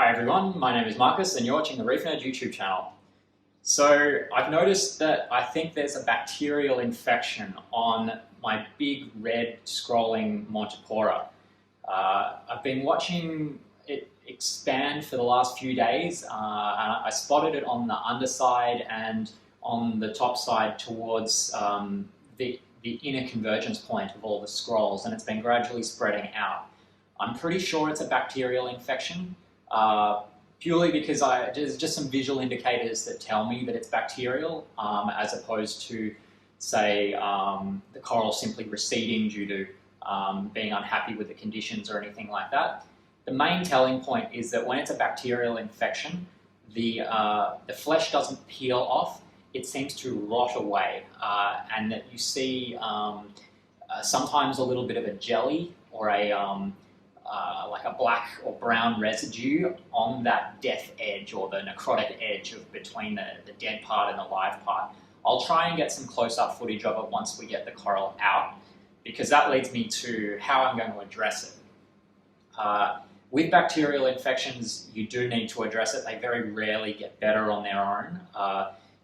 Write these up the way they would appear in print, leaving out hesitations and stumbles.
Hi everyone, my name is Marcus and you're watching the Reef YouTube channel. So I've noticed that I think there's a bacterial infection on my big red scrolling Monti. I've been watching it expand for the last few days. And I spotted it on the underside and on the top side towards the inner convergence point of all the scrolls, and it's been gradually spreading out. I'm pretty sure it's a bacterial infection. Purely because there's just some visual indicators that tell me that it's bacterial, as opposed to, say, the coral simply receding due to being unhappy with the conditions or anything like that. The main telling point is that when it's a bacterial infection, the flesh doesn't peel off, it seems to rot away, and that you see sometimes a little bit of a jelly or like a black or brown residue on that death edge or the necrotic edge of between the dead part and the live part. I'll try and get some close-up footage of it once we get the coral out, because that leads me to how I'm going to address it. With bacterial infections, you do need to address it. They very rarely get better on their own.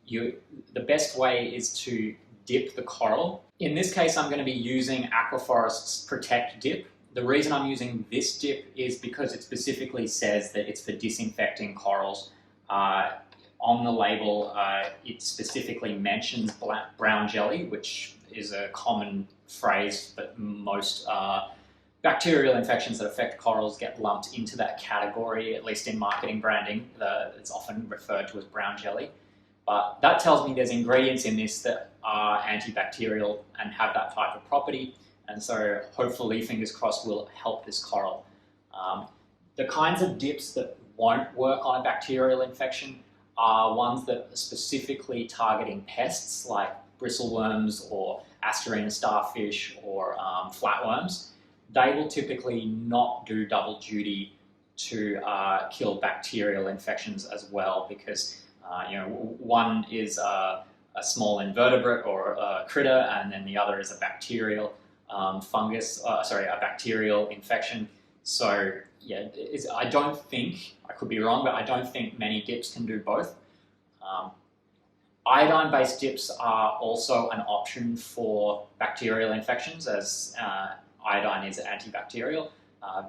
The best way is to dip the coral. In this case, I'm going to be using Aquaforest's Protect Dip. The reason I'm using this dip is because it specifically says that it's for disinfecting corals. On the label, it specifically mentions brown jelly, which is a common phrase that most bacterial infections that affect corals get lumped into that category, at least in marketing branding. It's often referred to as brown jelly. But that tells me there's ingredients in this that are antibacterial and have that type of property. And so hopefully, fingers crossed, will help this coral. The kinds of dips that won't work on a bacterial infection are ones that are specifically targeting pests like bristleworms or Asterina starfish or flatworms. They will typically not do double duty to kill bacterial infections as well, because one is a small invertebrate or a critter, and then the other is a bacterial a bacterial infection. So yeah, I don't think, I could be wrong, but I don't think many dips can do both. Iodine-based dips are also an option for bacterial infections, as iodine is antibacterial.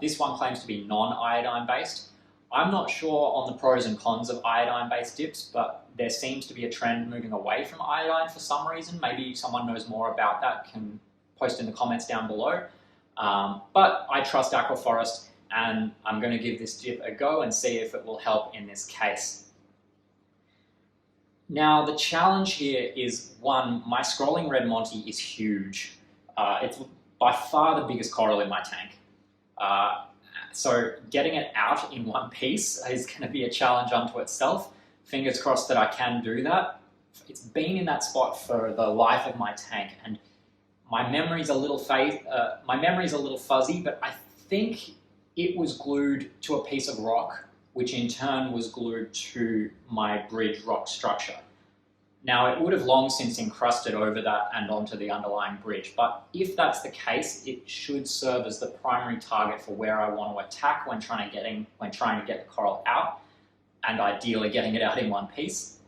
This one claims to be non-iodine based. I'm not sure on the pros and cons of iodine-based dips, but there seems to be a trend moving away from iodine for some reason. Maybe someone knows more about that, can post in the comments down below. But I trust Aquaforest, and I'm going to give this dip a go and see if it will help in this case. Now, the challenge here is, one, my scrolling red Monti is huge. It's by far the biggest coral in my tank. So getting it out in one piece is going to be a challenge unto itself. Fingers crossed that I can do that. It's been in that spot for the life of my tank, and my memory's a little fuzzy, but I think it was glued to a piece of rock, which in turn was glued to my bridge rock structure. Now, it would have long since encrusted over that and onto the underlying bridge, but if that's the case, it should serve as the primary target for where I want to attack when trying to get the coral out, and ideally getting it out in one piece.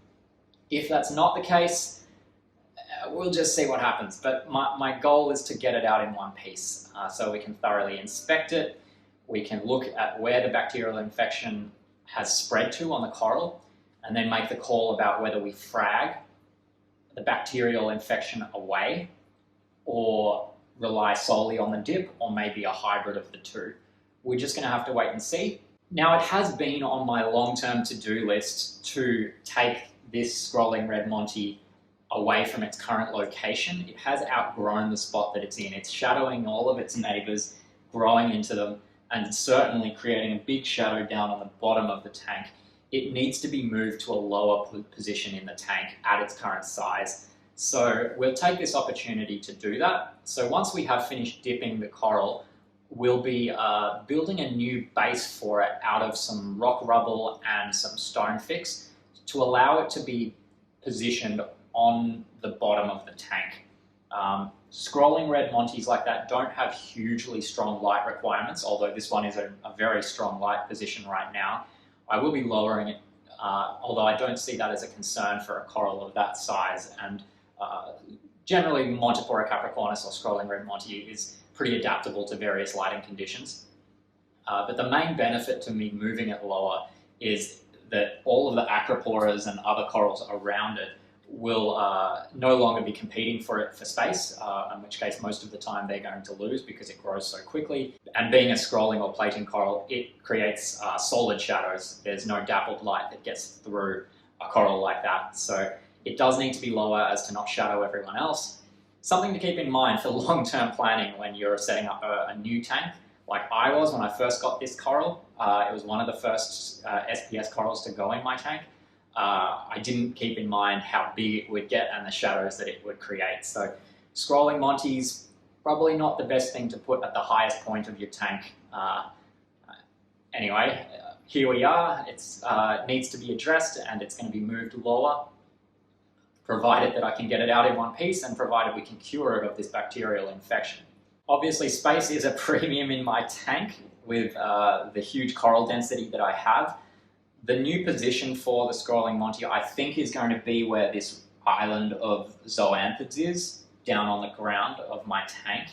If that's not the case, we'll just see what happens. But my goal is to get it out in one piece, so we can thoroughly inspect it. We can look at where the bacterial infection has spread to on the coral, and then make the call about whether we frag the bacterial infection away or rely solely on the dip, or maybe a hybrid of the two. We're just going to have to wait and see. Now, it has been on my long-term to-do list to take this scrolling red Monti away from its current location. It has outgrown the spot that it's in. It's shadowing all of its neighbors, growing into them, and certainly creating a big shadow down on the bottom of the tank. It needs to be moved to a lower position in the tank at its current size. So we'll take this opportunity to do that. So once we have finished dipping the coral, we'll be building a new base for it out of some rock rubble and some stone fix to allow it to be positioned on the bottom of the tank. Scrolling red Montis like that don't have hugely strong light requirements, although this one is a very strong light position right now. I will be lowering it, although I don't see that as a concern for a coral of that size. And generally, Montipora capricornus or scrolling red Monti is pretty adaptable to various lighting conditions. But the main benefit to me moving it lower is that all of the acroporas and other corals around it will no longer be competing for it for space, in which case most of the time they're going to lose because it grows so quickly. And being a scrolling or plating coral, it creates solid shadows. There's no dappled light that gets through a coral like that. So it does need to be lower as to not shadow everyone else. Something to keep in mind for long-term planning when you're setting up a new tank, like I was when I first got this coral. It was one of the first SPS corals to go in my tank. I didn't keep in mind how big it would get and the shadows that it would create. So scrolling Monti's probably not the best thing to put at the highest point of your tank. Anyway, here we are. It needs to be addressed and it's going to be moved lower, provided that I can get it out in one piece and provided we can cure it of this bacterial infection. Obviously, space is a premium in my tank with the huge coral density that I have. The new position for the scrolling Monti, I think, is going to be where this island of zoanthids is, down on the ground of my tank.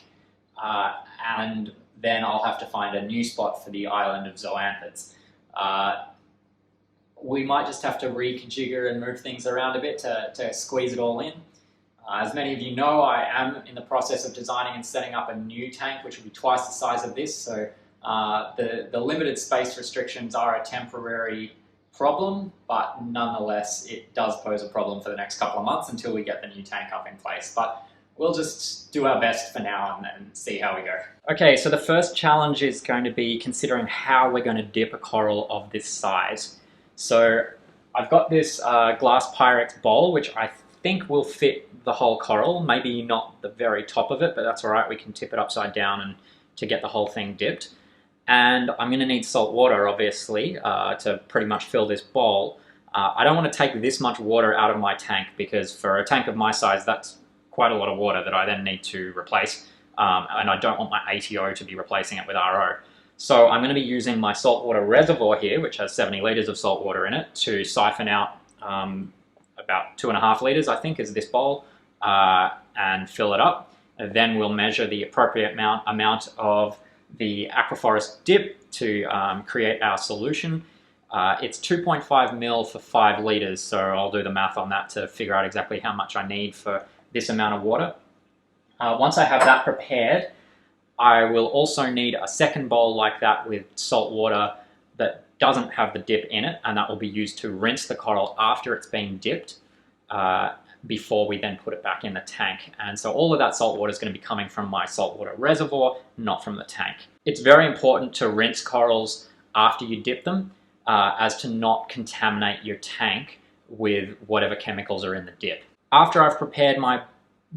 And then I'll have to find a new spot for the island of zoanthids. We might just have to reconfigure and move things around a bit to squeeze it all in. As many of you know, I am in the process of designing and setting up a new tank, which will be twice the size of this. So the limited space restrictions are a temporary problem, but nonetheless, it does pose a problem for the next couple of months until we get the new tank up in place. But we'll just do our best for now and see how we go. Okay, so the first challenge is going to be considering how we're going to dip a coral of this size. So I've got this glass Pyrex bowl, which I think will fit the whole coral, maybe not the very top of it, but that's all right. We can tip it upside down and to get the whole thing dipped. And I'm going to need salt water, obviously, to pretty much fill this bowl. I don't want to take this much water out of my tank because for a tank of my size, that's quite a lot of water that I then need to replace. And I don't want my ATO to be replacing it with RO. So I'm going to be using my saltwater reservoir here, which has 70 litres of salt water in it, to siphon out about 2.5 litres, I think, is this bowl, and fill it up. And then we'll measure the appropriate amount of the aquaforest dip to create our solution. It's 2.5 mil for 5 litres, so I'll do the math on that to figure out exactly how much I need for this amount of water. Once I have that prepared, I will also need a second bowl like that with salt water that doesn't have the dip in it, and that will be used to rinse the coral after it's been dipped before we then put it back in the tank. And so all of that salt water is going to be coming from my saltwater reservoir, not from the tank. It's very important to rinse corals after you dip them as to not contaminate your tank with whatever chemicals are in the dip. After I've prepared my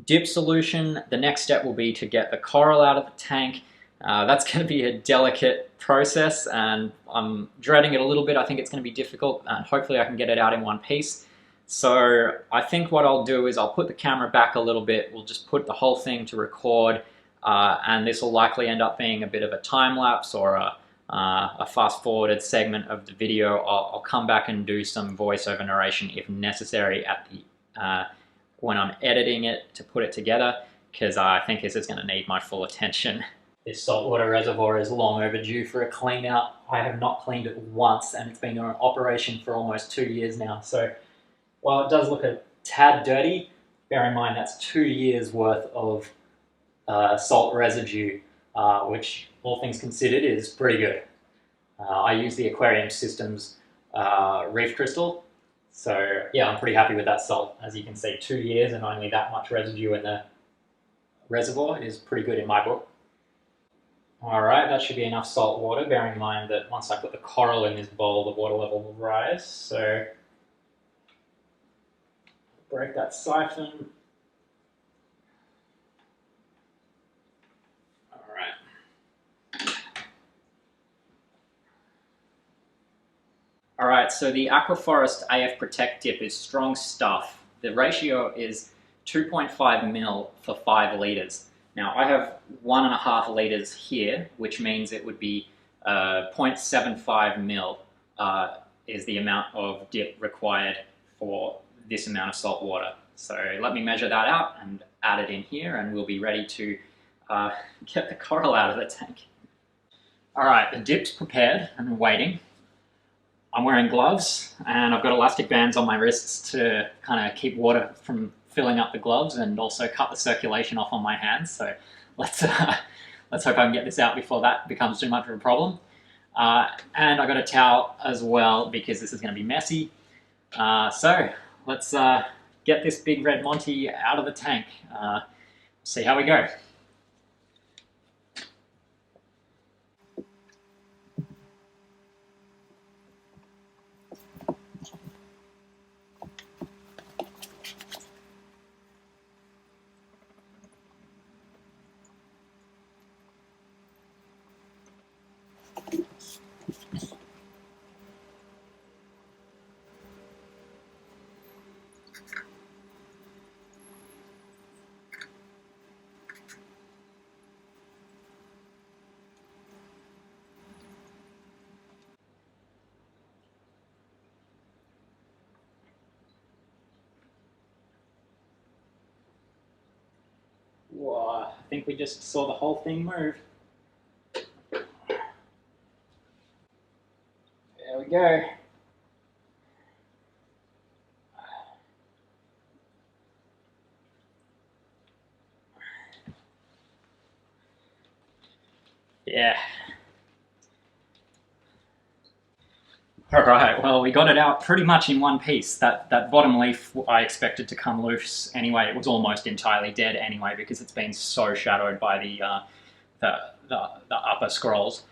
dip solution, the next step will be to get the coral out of the tank. That's going to be a delicate process and I'm dreading it a little bit. I think it's going to be difficult and hopefully I can get it out in one piece. So I think what I'll do is I'll put the camera back a little bit. We'll just put the whole thing to record and this will likely end up being a bit of a time lapse or a fast forwarded segment of the video. I'll come back and do some voiceover narration if necessary at the when I'm editing it to put it together, because I think this is going to need my full attention. This saltwater reservoir is long overdue for a clean out. I have not cleaned it once and it's been in operation for almost 2 years now. So while it does look a tad dirty, bear in mind that's 2 years worth of salt residue, which all things considered is pretty good. I use the Aquarium Systems Reef crystal. So yeah, I'm pretty happy with that salt. As you can see, 2 years and only that much residue in the reservoir is pretty good in my book. Alright, that should be enough salt water, bearing in mind that once I put the coral in this bowl, the water level will rise. So break that siphon. Alright, so the Aquaforest AF Protect dip is strong stuff. The ratio is 2.5 mil for 5 litres. Now I have 1.5 litres here, which means it would be 0.75 mil is the amount of dip required for this amount of salt water. So let me measure that out and add it in here, and we'll be ready to get the coral out of the tank. All right, the dip's prepared and waiting. I'm wearing gloves and I've got elastic bands on my wrists to kind of keep water from filling up the gloves and also cut the circulation off on my hands. So let's hope I can get this out before that becomes too much of a problem. And I've got a towel as well because this is going to be messy. So let's get this big red Monty out of the tank. See how we go. Whoa, I think we just saw the whole thing move. There we go. Yeah. Alright, well we got it out pretty much in one piece. That bottom leaf I expected to come loose anyway. It was almost entirely dead anyway because it's been so shadowed by the upper scrolls.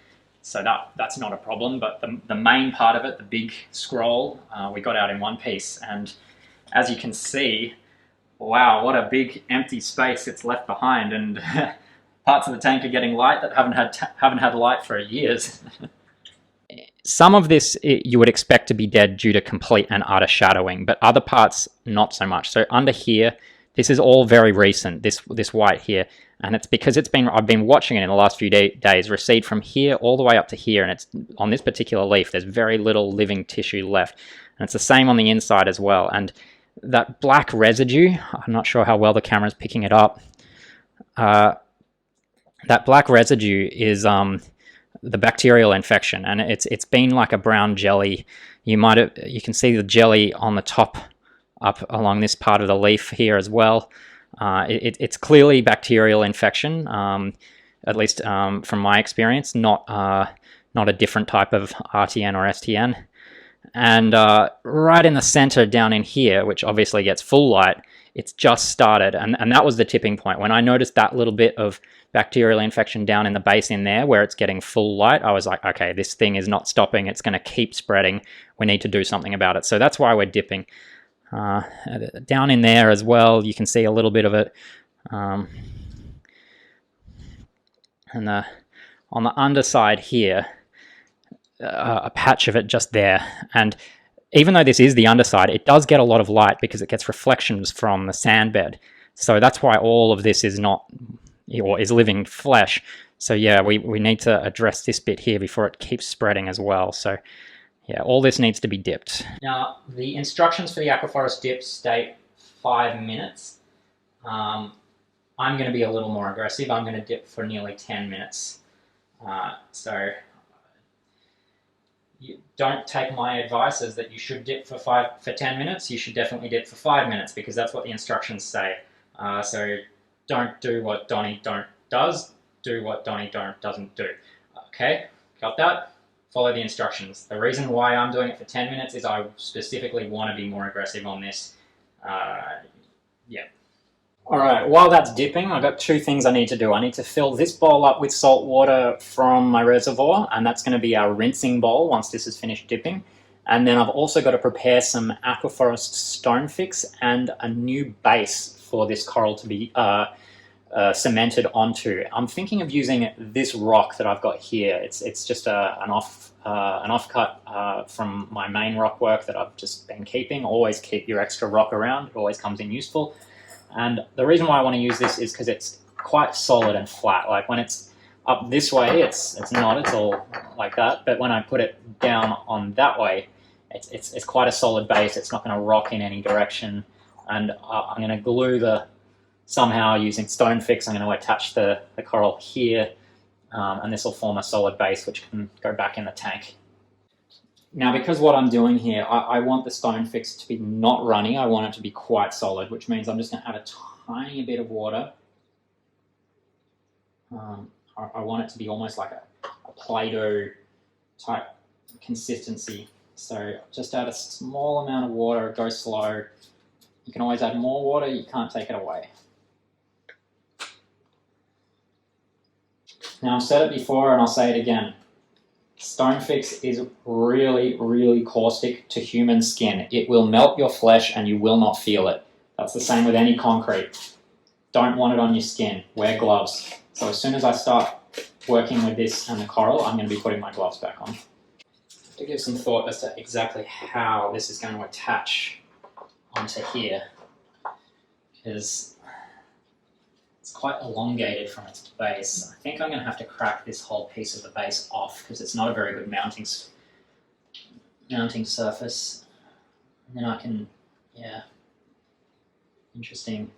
So that's not a problem, but the main part of it, the big scroll, we got out in one piece. And as you can see, wow, what a big empty space it's left behind, and parts of the tank are getting light that haven't had light for years. Some of this you would expect to be dead due to complete and utter shadowing, but other parts not so much. So under here, this is all very recent, this white here, and it's because I've been watching it in the last few days recede from here all the way up to here, and it's on this particular leaf there's very little living tissue left, and it's the same on the inside as well. And that black residue, I'm not sure how well the camera's picking it up, that black residue is the bacterial infection, and it's been like a brown jelly. You can see the jelly on the top up along this part of the leaf here as well. It's clearly bacterial infection, at least from my experience, not a different type of RTN or STN. And right in the center down in here, which obviously gets full light, it's just started, and that was the tipping point. When I noticed that little bit of bacterial infection down in the base in there where it's getting full light, I was like, okay, this thing is not stopping. It's going to keep spreading. We need to do something about it. So that's why we're dipping. Down in there as well, you can see a little bit of it. And on the underside here, a patch of it just there. And even though this is the underside, it does get a lot of light because it gets reflections from the sand bed. So that's why all of this is not, or is living flesh. So yeah, we need to address this bit here before it keeps spreading as well. So yeah, all this needs to be dipped. Now, the instructions for the Aquaforest dip state 5 minutes. I'm going to be a little more aggressive. I'm going to dip for nearly 10 minutes. So you don't take my advice as that you should dip for 10 minutes. You should definitely dip for 5 minutes because that's what the instructions say. So don't do what Donnie does. Do what Donnie doesn't do. Okay, got that? Follow the instructions. The reason why I'm doing it for 10 minutes is I specifically want to be more aggressive on this. Yeah. Alright, while that's dipping, I've got 2 things I need to do. I need to fill this bowl up with salt water from my reservoir, and that's going to be our rinsing bowl once this is finished dipping. And then I've also got to prepare some Aquaforest stone fix and a new base for this coral to be cemented onto. I'm thinking of using this rock that I've got here. It's just an offcut from my main rock work that I've just been keeping. Always keep your extra rock around. It always comes in useful. And the reason why I want to use this is because it's quite solid and flat. Like when it's up this way, it's not. It's all like that. But when I put it down on that way, it's quite a solid base. It's not going to rock in any direction. And I'm going to glue somehow using stone fix, I'm going to attach the coral here, and this will form a solid base which can go back in the tank. Now, because what I'm doing here, I want the stone fix to be not runny. I want it to be quite solid, which means I'm just going to add a tiny bit of water. I want it to be almost like a Play-Doh type consistency. So just add a small amount of water, go slow. You can always add more water, you can't take it away. Now, I've said it before and I'll say it again. Stone fix is really, really caustic to human skin. It will melt your flesh and you will not feel it. That's the same with any concrete. Don't want it on your skin. Wear gloves. So as soon as I start working with this and the coral, I'm going to be putting my gloves back on. I have to give some thought as to exactly how this is going to attach onto here, because it's quite elongated from its base. I think I'm going to have to crack this whole piece of the base off because it's not a very good mounting surface. And then I can, yeah, interesting.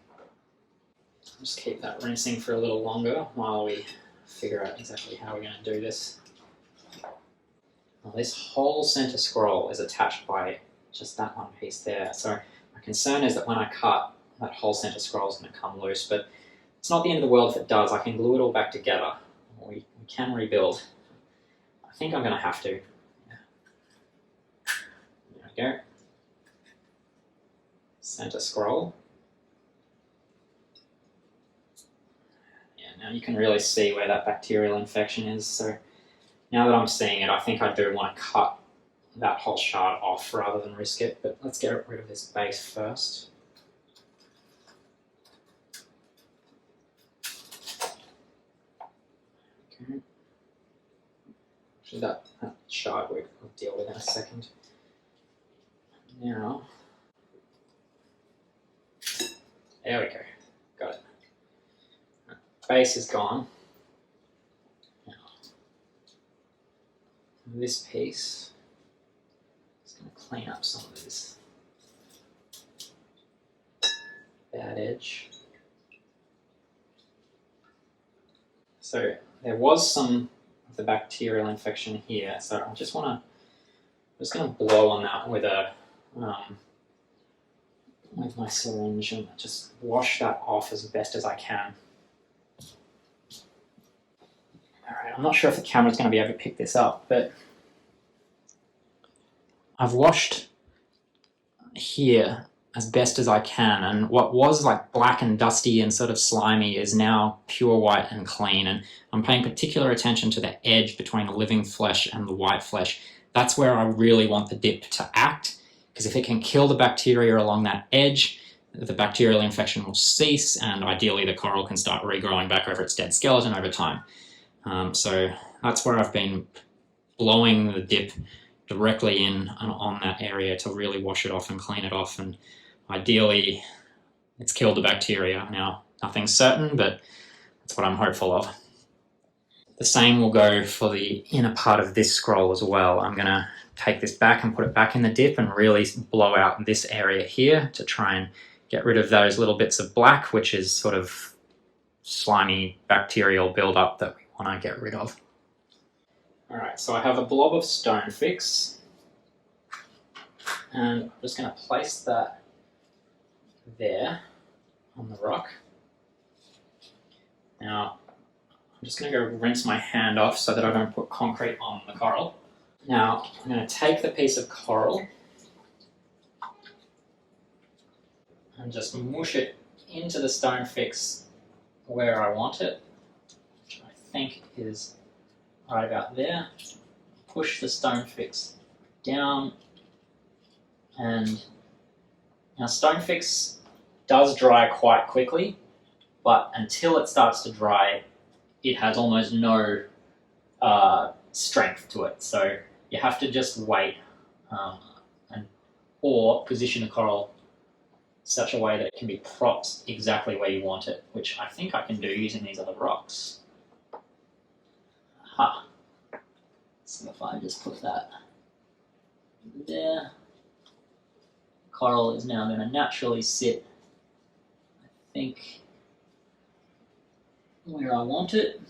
Just keep that rinsing for a little longer while we figure out exactly how we're going to do this. Now, this whole center scroll is attached by just that one piece there. So my concern is that when I cut, that whole center scroll is going to come loose, but it's not the end of the world if it does. I can glue it all back together. We can rebuild. I think I'm going to have to. Yeah. There we go. Center scroll. Now you can really see where that bacterial infection is. So now that I'm seeing it, I think I do want to cut that whole shard off rather than risk it. But let's get rid of this base first. Okay. Actually, that shard we'll deal with in a second. Now, there we go. Got it. Base is gone. Now, this piece is going to clean up some of this bad edge. So there was some of the bacterial infection here, so I just want to, I'm just going to blow on that with my syringe and just wash that off as best as I can. Alright, I'm not sure if the camera's going to be able to pick this up, but I've washed here as best as I can, and what was like black and dusty and sort of slimy is now pure white and clean, and I'm paying particular attention to the edge between the living flesh and the white flesh. That's where I really want the dip to act, because if it can kill the bacteria along that edge, the bacterial infection will cease, and ideally the coral can start regrowing back over its dead skeleton over time. So that's where I've been blowing the dip directly in on that area to really wash it off and clean it off, and ideally it's killed the bacteria. Now, nothing's certain, but that's what I'm hopeful of. The same will go for the inner part of this scroll as well. I'm going to take this back and put it back in the dip and really blow out this area here to try and get rid of those little bits of black, which is sort of slimy bacterial buildup that we want to get rid of. Alright, so I have a blob of stone fix, and I'm just going to place that there on the rock. Now, I'm just going to go rinse my hand off so that I don't put concrete on the coral. Now, I'm going to take the piece of coral and just mush it into the stone fix where I want it, which I think is right about there. Push the stone fix down, and now stone fix does dry quite quickly, but until it starts to dry, it has almost no strength to it. So you have to just wait or position the coral such a way that it can be propped exactly where you want it, which I think I can do using these other rocks. Aha. So if I just put that there. Coral is now going to naturally sit, I think, where I want it.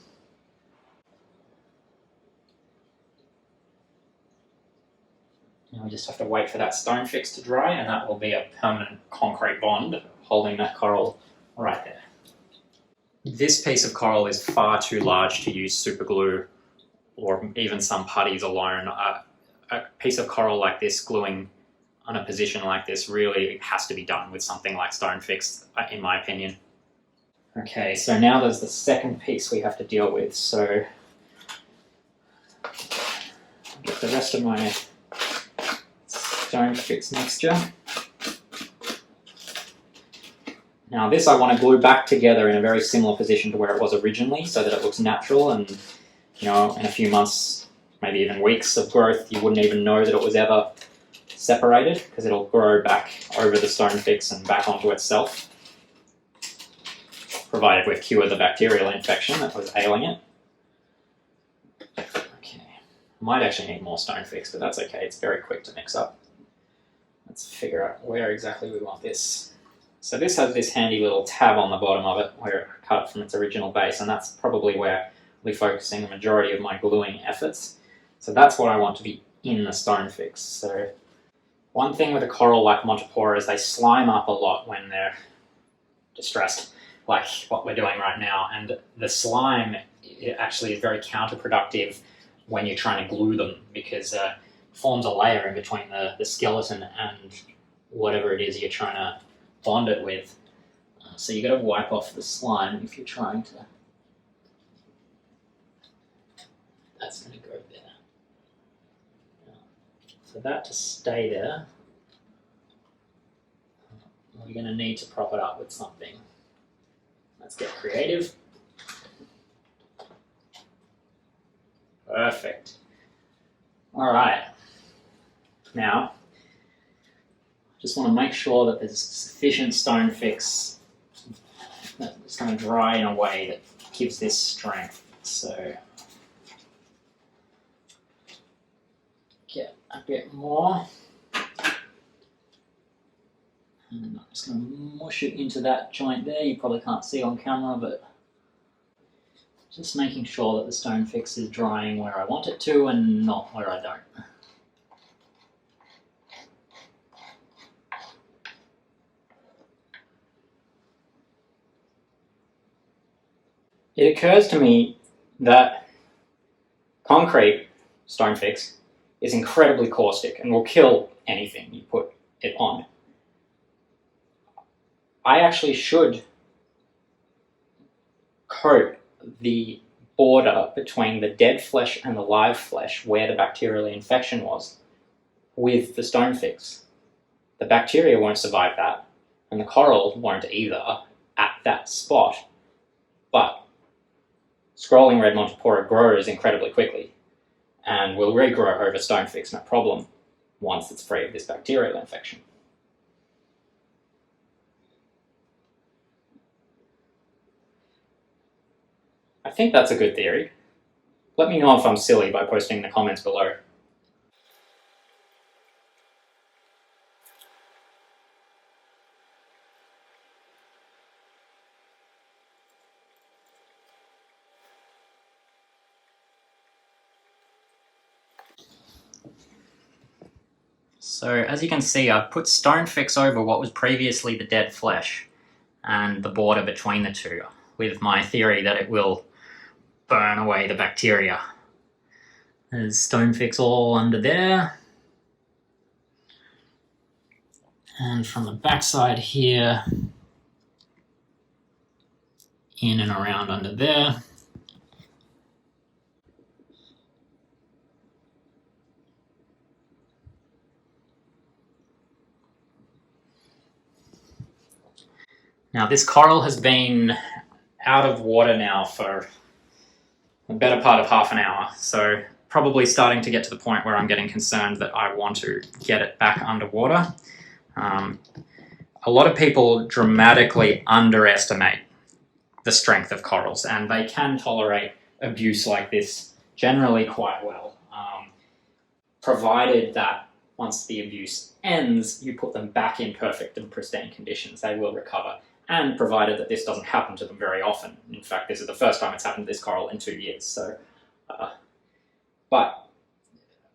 Now we just have to wait for that stone fix to dry, and that will be a permanent concrete bond holding that coral right there. This piece of coral is far too large to use super glue or even some putties alone. A piece of coral like this, gluing on a position like this, really has to be done with something like stone fix, in my opinion. Okay, so now there's the second piece we have to deal with. So I'll get the rest of my stone fix mixture. Now this I want to glue back together in a very similar position to where it was originally, so that it looks natural, and in a few months, maybe even weeks of growth, you wouldn't even know that it was ever separated, because it'll grow back over the stone fix and back onto itself, provided we've cured the bacterial infection that was ailing it. Okay, might actually need more stone fix, but that's okay, it's very quick to mix up. Let's figure out where exactly we want this. So this has this handy little tab on the bottom of it where it cut from its original base, and that's probably where I'll be focusing the majority of my gluing efforts. So that's what I want to be in the stone fix. So one thing with a coral like Montipora is they slime up a lot when they're distressed, like what we're doing right now, and the slime actually is very counterproductive when you're trying to glue them, because it forms a layer in between the skeleton and whatever it is you're trying to bond it with. So you got to wipe off the slime if you're trying to. That's going to go there. For that to stay there, we're going to need to prop it up with something. Let's get creative. Perfect. All right. Now, just want to make sure that there's sufficient stone fix that's going to dry in a way that gives this strength. So get a bit more, and I'm just going to mush it into that joint there. You probably can't see on camera, but just making sure that the stone fix is drying where I want it to and not where I don't. It occurs to me that concrete stone fix is incredibly caustic and will kill anything you put it on. I actually should coat the border between the dead flesh and the live flesh, where the bacterial infection was, with the stone fix. The bacteria won't survive that, and the coral won't either at that spot. But scrolling red Montipora grows incredibly quickly and will regrow over stone fix, no problem, once it's free of this bacterial infection. I think that's a good theory. Let me know if I'm silly by posting in the comments below. So as you can see, I've put stone fix over what was previously the dead flesh and the border between the two, with my theory that it will burn away the bacteria. There's stone fix all under there. And from the backside here, in and around under there. Now this coral has been out of water now for the better part of half an hour, so probably starting to get to the point where I'm getting concerned that I want to get it back underwater. A lot of people dramatically underestimate the strength of corals, and they can tolerate abuse like this generally quite well, provided that once the abuse ends, you put them back in perfect and pristine conditions. They will recover, and provided that this doesn't happen to them very often. In fact, this is the first time it's happened to this coral in 2 years. So, but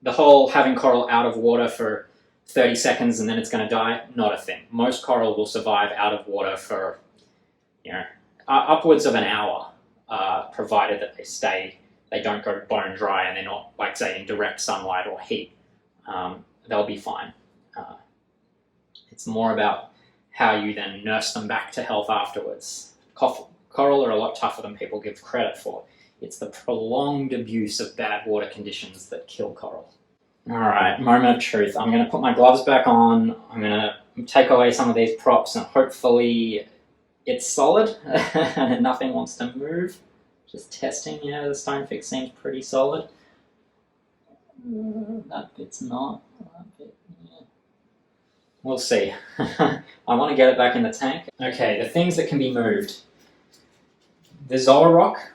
the whole having coral out of water for 30 seconds and then it's going to die, not a thing. Most coral will survive out of water for, upwards of an hour, provided that they don't go bone dry and they're not, like, say, in direct sunlight or heat. They'll be fine. It's more about how you then nurse them back to health afterwards. Coral are a lot tougher than people give credit for. It's the prolonged abuse of bad water conditions that kill coral. Alright, moment of truth. I'm going to put my gloves back on. I'm going to take away some of these props and hopefully it's solid and nothing wants to move. Just testing, yeah, the stonefish seems pretty solid. That bit's not. That bit, yeah. We'll see. I want to get it back in the tank. Okay, the things that can be moved. The Zoa rock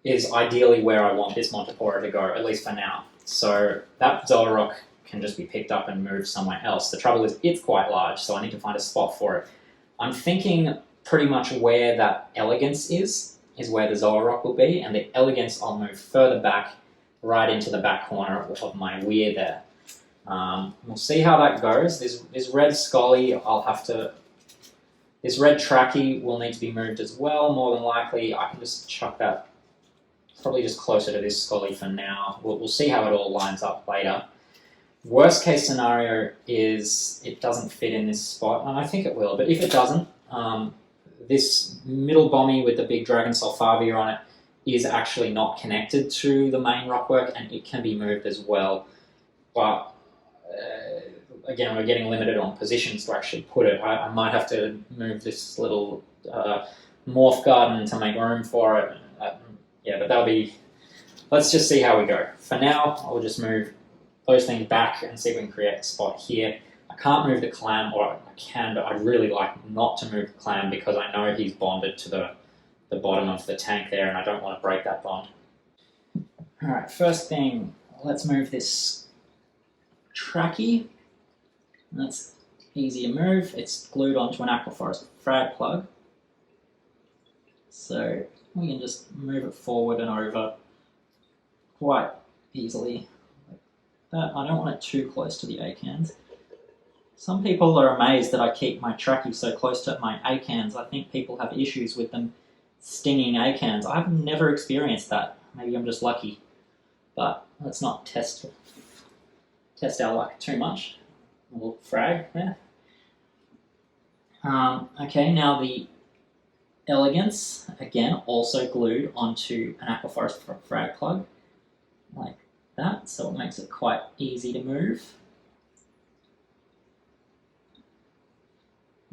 is ideally where I want this Montipora to go, at least for now. So that Zoa rock can just be picked up and moved somewhere else. The trouble is it's quite large, so I need to find a spot for it. I'm thinking pretty much where that elegance is where the Zoa rock will be, and the elegance I'll move further back, right into the back corner of my weir there. We'll see how that goes. This red scully, this red trachea will need to be moved as well, more than likely. I can just chuck that probably just closer to this scully for now. We'll see how it all lines up later. Worst case scenario is it doesn't fit in this spot, and I think it will, but if it doesn't, this middle bommy with the big dragon sulfavia on it is actually not connected to the main rockwork, and it can be moved as well. But again, we're getting limited on positions to actually put it. I might have to move this little morph garden to make room for it. Yeah, but that'll be... Let's just see how we go. For now, I'll just move those things back and see if we can create a spot here. I can't move the clam, or I can, but I'd really like not to move the clam because I know he's bonded to the bottom of the tank there and I don't want to break that bond. Alright, first thing, let's move this trachea. That's easy to move. It's glued onto an aquaforest frag plug. So we can just move it forward and over quite easily. Like that. I don't want it too close to the acans. Some people are amazed that I keep my trachea so close to my acans. I think people have issues with them stinging acans. I've never experienced that. Maybe I'm just lucky. But let's not test our luck too much. A little frag there. Okay, now the elegance, again, also glued onto an aquaforest frag plug, like that, so it makes it quite easy to move.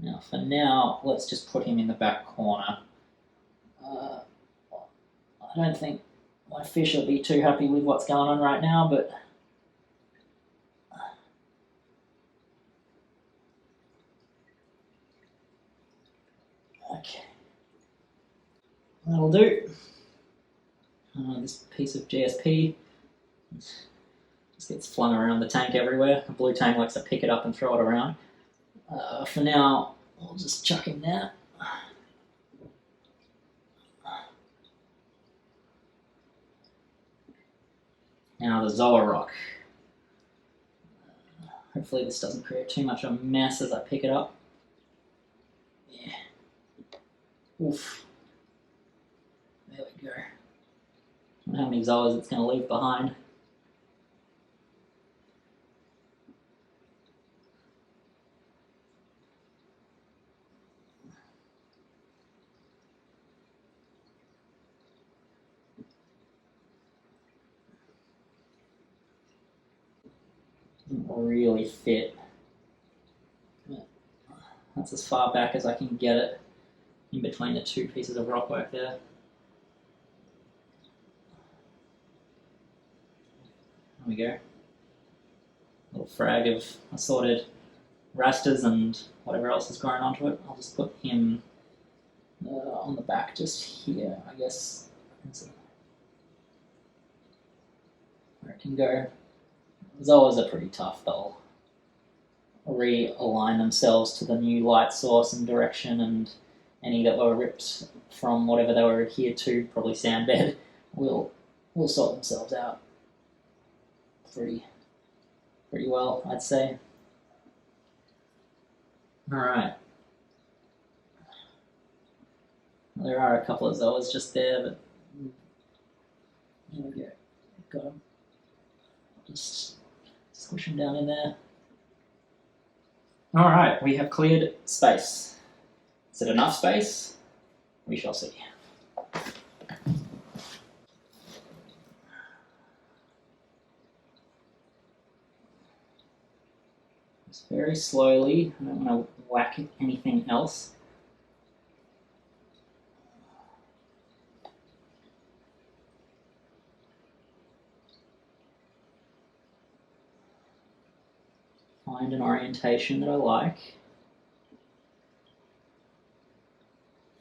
Now, for now, let's just put him in the back corner. I don't think my fish will be too happy with what's going on right now, but okay, that'll do. This piece of GSP just gets flung around the tank everywhere. A blue tank likes to pick it up and throw it around. For now, I'll just chuck him there. Now the Zoa rock. Hopefully this doesn't create too much of a mess as I pick it up. Yeah. Oof. There we go. I wonder how many Zoas it's going to leave behind. Really fit. That's as far back as I can get it in between the two pieces of rockwork there. There we go. A little frag of assorted rasters and whatever else has grown onto it. I'll just put him on the back just here, I guess. Where it can go. Zoas are pretty tough, they'll realign themselves to the new light source and direction, and any that were ripped from whatever they were adhered to, probably sand bed, will sort themselves out pretty well, I'd say. Alright. There are a couple of zoas just there, but there we go. Got them. Just squish them down in there. Alright, we have cleared space. Is it enough space? We shall see. Just very slowly, I don't want to whack anything else. Find an orientation that I like,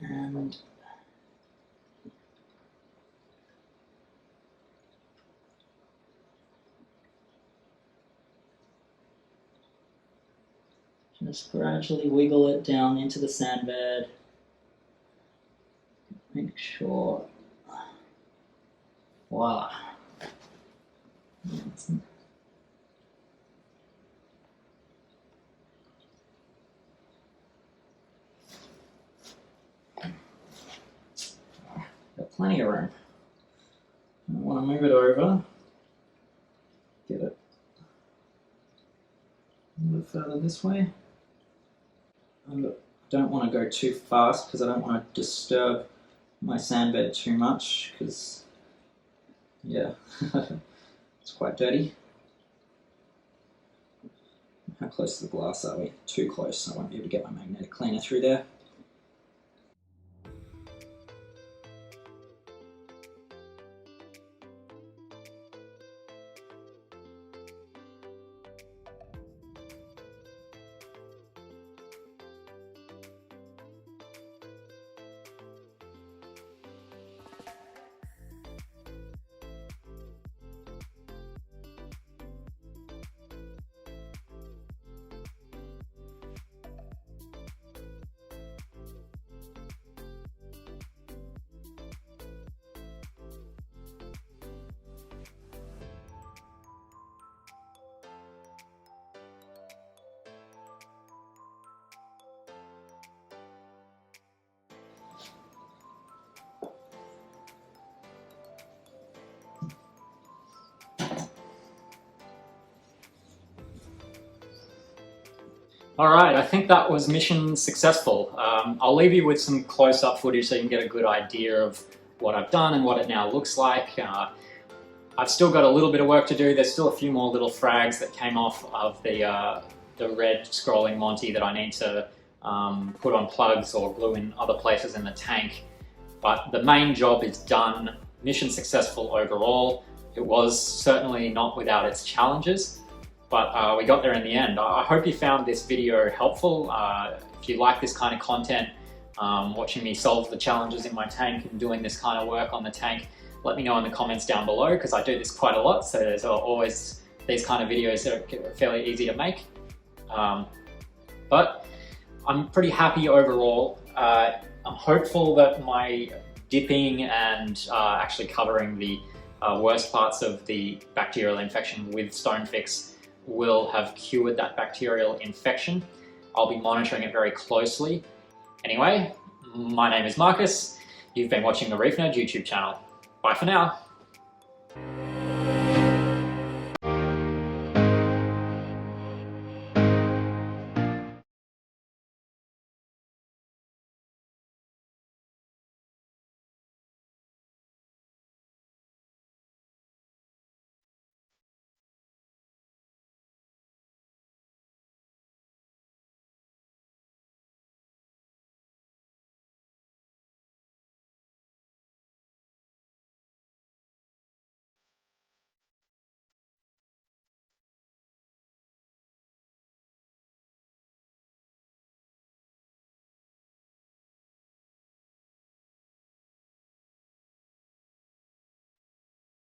and just gradually wiggle it down into the sand bed. Make sure, voila. Got plenty of room. I want to move it over, get it a little further this way. I don't want to go too fast because I don't want to disturb my sand bed too much, because yeah, it's quite dirty. How close to the glass are we? Too close, I won't be able to get my magnetic cleaner through there. Alright, I think that was mission successful. I'll leave you with some close-up footage so you can get a good idea of what I've done and what it now looks like. I've still got a little bit of work to do. There's still a few more little frags that came off of the red scrolling Monti that I need to put on plugs or glue in other places in the tank. But the main job is done. Mission successful overall. It was certainly not without its challenges, but we got there in the end. I hope you found this video helpful. If you like this kind of content, watching me solve the challenges in my tank and doing this kind of work on the tank, let me know in the comments down below, because I do this quite a lot, so there's always these kind of videos that are fairly easy to make. But I'm pretty happy overall. I'm hopeful that my dipping and actually covering the worst parts of the bacterial infection with Stonefix will have cured that bacterial infection. I'll be monitoring it very closely. Anyway, my name is Marcus. You've been watching the Reef YouTube channel. Bye for now.